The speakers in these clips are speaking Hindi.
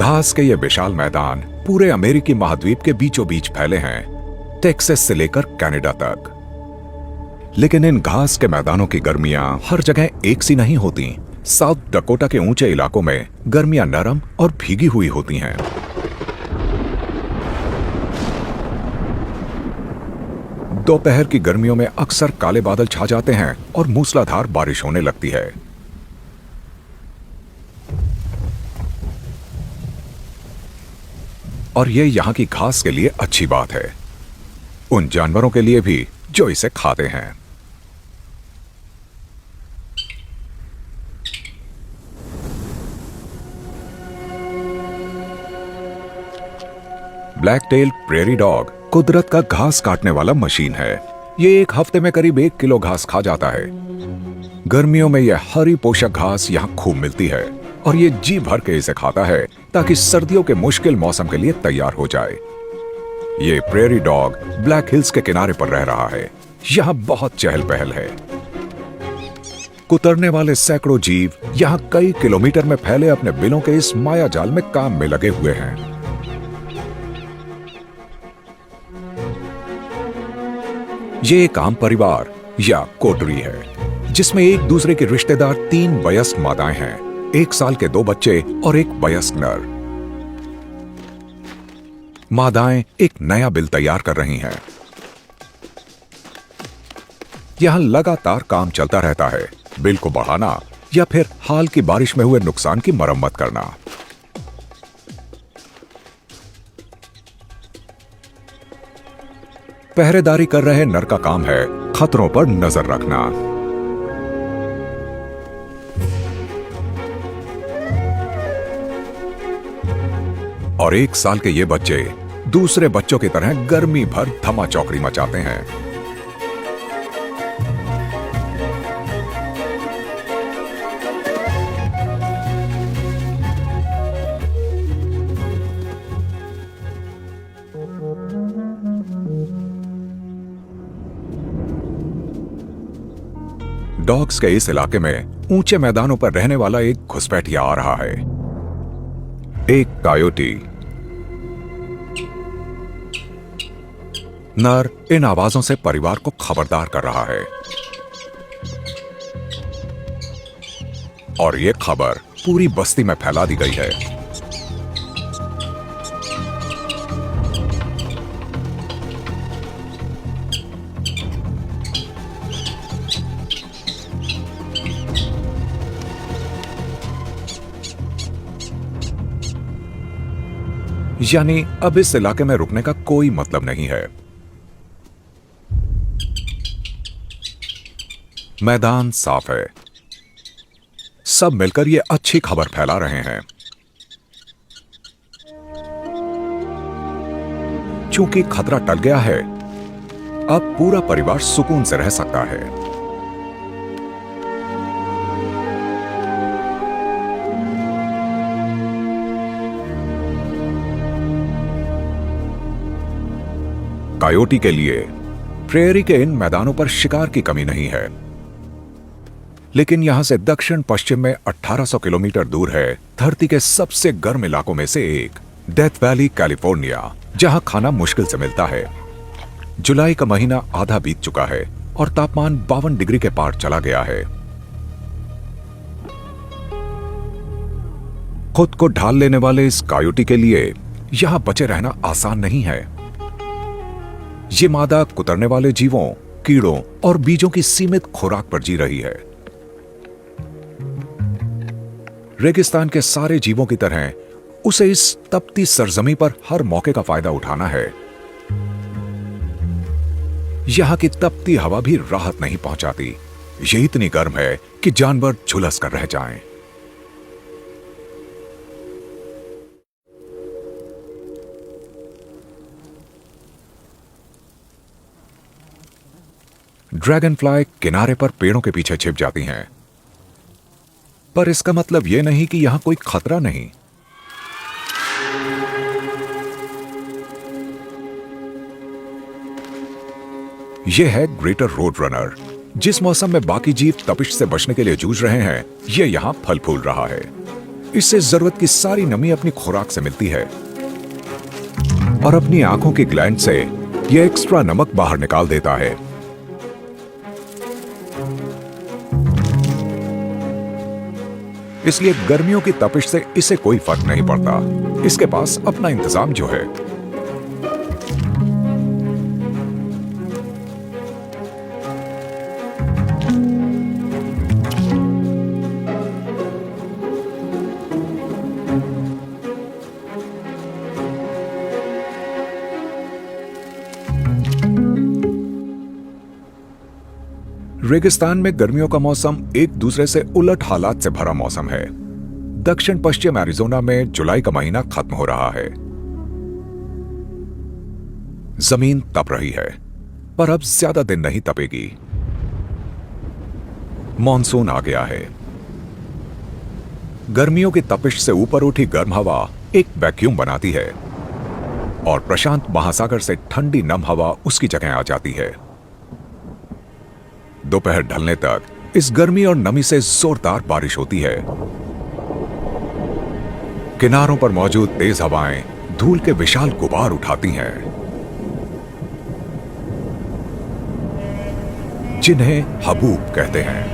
घास के ये विशाल मैदान पूरे अमेरिकी महाद्वीप के बीचों बीच फैले हैं, टेक्सास से लेकर कनाडा तक। लेकिन इन घास के मैदानों की गर्मियां हर जगह एक सी नहीं होती। साउथ डकोटा के ऊंचे इलाकों में गर्मियां नरम और भीगी हुई होती हैं। दोपहर की गर्मियों में अक्सर काले बादल छा जाते हैं और मूसलाधार बारिश होने लगती है। और ये यहां की घास के लिए अच्छी बात है, उन जानवरों के लिए भी जो इसे खाते हैं। ब्लैक टेल प्रेरी डॉग कुदरत का घास काटने वाला मशीन है। ये एक हफ्ते में करीब 1 किलो घास खा जाता है। गर्मियों में यह हरी पोषक घास यहाँ खूब मिलती है और ये जी भर के इसे खाता है ताकि सर्दियों के मुश्किल मौसम के लिए तैयार हो जाए। ये प्रेरी डॉग ब्लैक हिल्स के किनारे पर रह रहा है। यहाँ बहुत चहल पहल है। कुतरने वाले सैकड़ों जीव यहाँ कई किलोमीटर में फैले अपने बिलों के इस माया जाल में काम में लगे हुए हैं। ये एक आम परिवार या कोटरी है जिसमें एक दूसरे के रिश्तेदार 3 वयस्क मादाएं हैं, 1 साल के 2 बच्चे और एक वयस्क नर। मादाएं एक नया बिल तैयार कर रही हैं। यहां लगातार काम चलता रहता है, बिल को बढ़ाना या फिर हाल की बारिश में हुए नुकसान की मरम्मत करना। पहरेदारी कर रहे नर का काम है खतरों पर नजर रखना। और 1 साल के ये बच्चे दूसरे बच्चों की तरह गर्मी भर धमा चौकड़ी मचाते हैं। डॉग्स के इस इलाके में ऊंचे मैदानों पर रहने वाला एक घुसपैठिया आ रहा है, एक कायोटी। नर इन आवाजों से परिवार को खबरदार कर रहा है और यह खबर पूरी बस्ती में फैला दी गई है। यानी अब इस इलाके में रुकने का कोई मतलब नहीं है। मैदान साफ है। सब मिलकर ये अच्छी खबर फैला रहे हैं। चूंकि खतरा टल गया है, अब पूरा परिवार सुकून से रह सकता है। कायोटी के लिए प्रेरी के इन मैदानों पर शिकार की कमी नहीं है। लेकिन यहां से दक्षिण पश्चिम में 1800 किलोमीटर दूर है धरती के सबसे गर्म इलाकों में से एक, डेथ वैली कैलिफोर्निया, जहां खाना मुश्किल से मिलता है। जुलाई का महीना आधा बीत चुका है और तापमान 52 डिग्री के पार चला गया है। खुद को ढाल लेने वाले इस कायोटी के लिए यहां बचे रहना आसान नहीं है। ये मादा कुतरने वाले जीवों, कीड़ों और बीजों की सीमित खुराक पर जी रही है। रेगिस्तान के सारे जीवों की तरह उसे इस तपती सरजमी पर हर मौके का फायदा उठाना है। यहां की तपती हवा भी राहत नहीं पहुंचाती। ये इतनी गर्म है कि जानवर झुलस कर रह जाएं। ड्रैगन फ्लाई किनारे पर पेड़ों के पीछे छिप जाती हैं, पर इसका मतलब यह नहीं कि यहां कोई खतरा नहीं। यह है ग्रेटर रोड रनर। जिस मौसम में बाकी जीव तपिश से बचने के लिए जूझ रहे हैं, यह यहां फल फूल रहा है। इससे जरूरत की सारी नमी अपनी खुराक से मिलती है और अपनी आंखों की ग्लैंड से यह एक्स्ट्रा नमक बाहर निकाल देता है। इसलिए गर्मियों की तपिश से इसे कोई फर्क नहीं पड़ता। इसके पास अपना इंतजाम जो है। रेगिस्तान में गर्मियों का मौसम एक दूसरे से उलट हालात से भरा मौसम है। दक्षिण पश्चिम एरिज़ोना में जुलाई का महीना खत्म हो रहा है। जमीन तप रही है, पर अब ज्यादा दिन नहीं तपेगी। मॉनसून आ गया है। गर्मियों की तपिश से ऊपर उठी गर्म हवा एक वैक्यूम बनाती है और प्रशांत महासागर से ठंडी नम हवा उसकी जगह आ जाती है। दोपहर ढलने तक इस गर्मी और नमी से जोरदार बारिश होती है। किनारों पर मौजूद तेज हवाएं धूल के विशाल गुबार उठाती हैं, जिन्हें हबूब कहते हैं।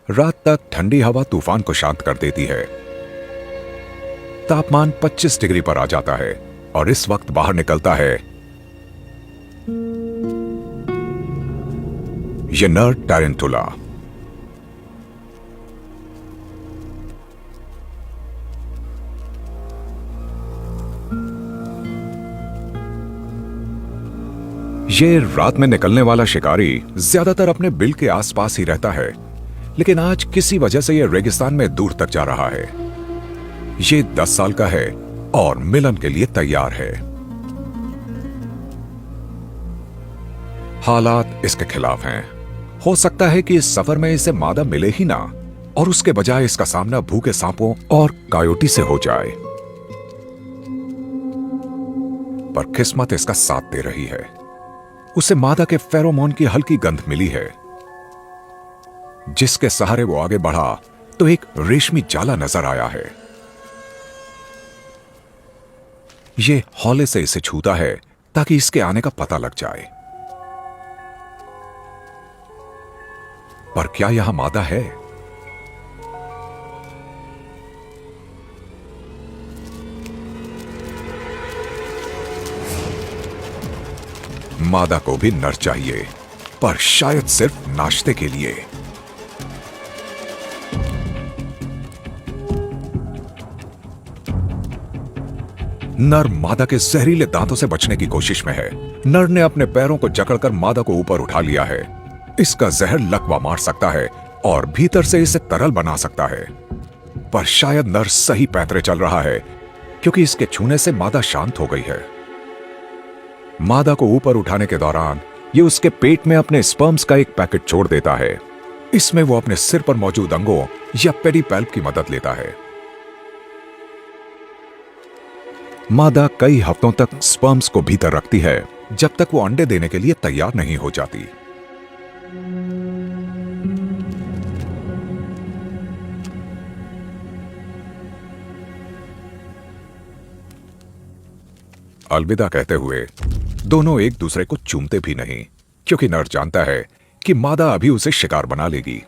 रात तक ठंडी हवा तूफान को शांत कर देती है। तापमान 25 डिग्री पर आ जाता है और इस वक्त बाहर निकलता है ये नर टैरेंटुला। ये रात में निकलने वाला शिकारी ज्यादातर अपने बिल के आसपास ही रहता है, लेकिन आज किसी वजह से यह रेगिस्तान में दूर तक जा रहा है। ये 10 साल का है और मिलन के लिए तैयार है। हालात इसके खिलाफ हैं। हो सकता है कि इस सफर में इसे मादा मिले ही ना और उसके बजाय इसका सामना भूखे सांपों और कायोटी से हो जाए। पर किस्मत इसका साथ दे रही है। उसे मादा के फेरोमोन की हल्की गंध मिली है, जिसके सहारे वो आगे बढ़ा तो एक रेशमी जाला नजर आया है। ये हौले से इसे छूता है ताकि इसके आने का पता लग जाए। पर क्या यहां मादा है? मादा को भी नर चाहिए, पर शायद सिर्फ नाश्ते के लिए। नर मादा के जहरीले दांतों से बचने की कोशिश में है। नर ने अपने पैरों को जकड़कर मादा को ऊपर उठा लिया है। इसका जहर लकवा मार सकता है और भीतर से इसे तरल बना सकता है। पर शायद नर सही पैतरे चल रहा है, क्योंकि इसके छूने से मादा शांत हो गई है। मादा को ऊपर उठाने के दौरान ये उसके पेट में अपने स्पर्म्स का एक पैकेट छोड़ देता है। इसमें वो अपने सिर पर मौजूद अंगों या पेडिपैल्प की मदद लेता है। मादा कई हफ्तों तक स्पर्म्स को भीतर रखती है, जब तक वो अंडे देने के लिए तैयार नहीं हो जाती। अलविदा कहते हुए दोनों एक दूसरे को चूमते भी नहीं, क्योंकि नर जानता है कि मादा अभी उसे शिकार बना लेगी।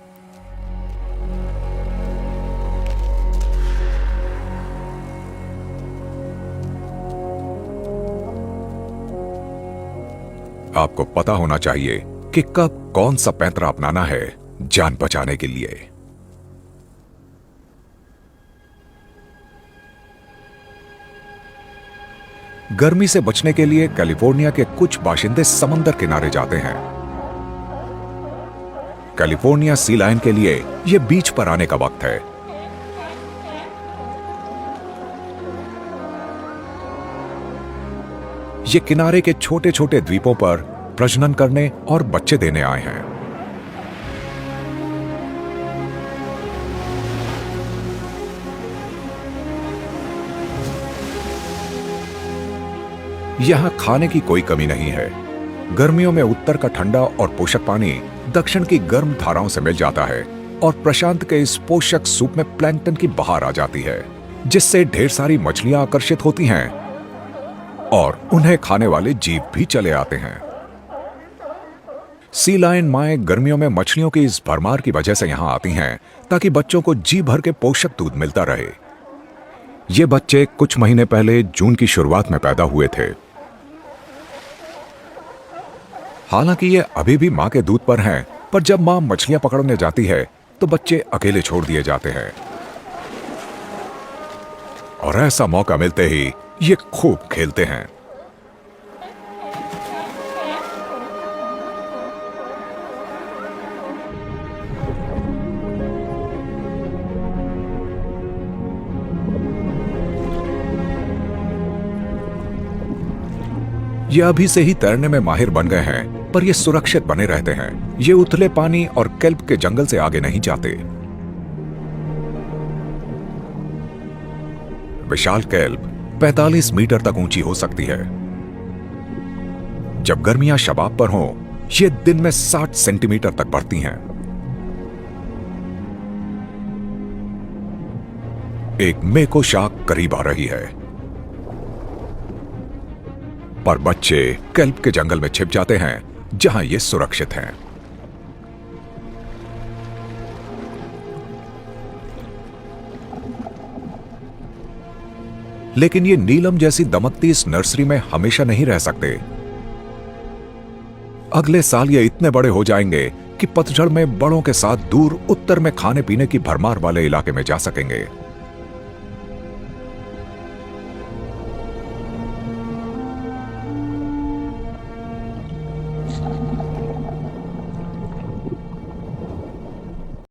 आपको पता होना चाहिए कि कब कौन सा पैंतरा अपनाना है जान बचाने के लिए। गर्मी से बचने के लिए कैलिफोर्निया के कुछ बाशिंदे समंदर किनारे जाते हैं। कैलिफोर्निया सी लायन के लिए यह बीच पर आने का वक्त है। ये किनारे के छोटे छोटे द्वीपों पर प्रजनन करने और बच्चे देने आए हैं। यहाँ खाने की कोई कमी नहीं है। गर्मियों में उत्तर का ठंडा और पोषक पानी दक्षिण की गर्म धाराओं से मिल जाता है और प्रशांत के इस पोषक सूप में प्लैंकटन की बहार आ जाती है, जिससे ढेर सारी मछलियां आकर्षित होती हैं और उन्हें खाने वाले जीव भी चले आते हैं। सी लायन माएं गर्मियों में मछलियों की इस भरमार की वजह से यहां आती हैं ताकि बच्चों को जी भर के पोषक दूध मिलता रहे। ये बच्चे कुछ महीने पहले जून की शुरुआत में पैदा हुए थे। हालांकि ये अभी भी मां के दूध पर हैं, पर जब मां मछलियां पकड़ने जाती है तो बच्चे अकेले छोड़ दिए जाते हैं और ऐसा मौका मिलते ही ये खूब खेलते हैं। ये अभी से ही तैरने में माहिर बन गए हैं, पर ये सुरक्षित बने रहते हैं। ये उथले पानी और केल्प के जंगल से आगे नहीं जाते। विशाल केल्प 45 मीटर तक ऊंची हो सकती है। जब गर्मियां शबाब पर हों, ये दिन में 60 सेंटीमीटर तक बढ़ती हैं। एक मेको शार्क करीब आ रही है, पर बच्चे केल्प के जंगल में छिप जाते हैं जहां ये सुरक्षित हैं। लेकिन ये नीलम जैसी दमकती इस नर्सरी में हमेशा नहीं रह सकते। अगले साल ये इतने बड़े हो जाएंगे कि पतझड़ में बड़ों के साथ दूर उत्तर में खाने पीने की भरमार वाले इलाके में जा सकेंगे।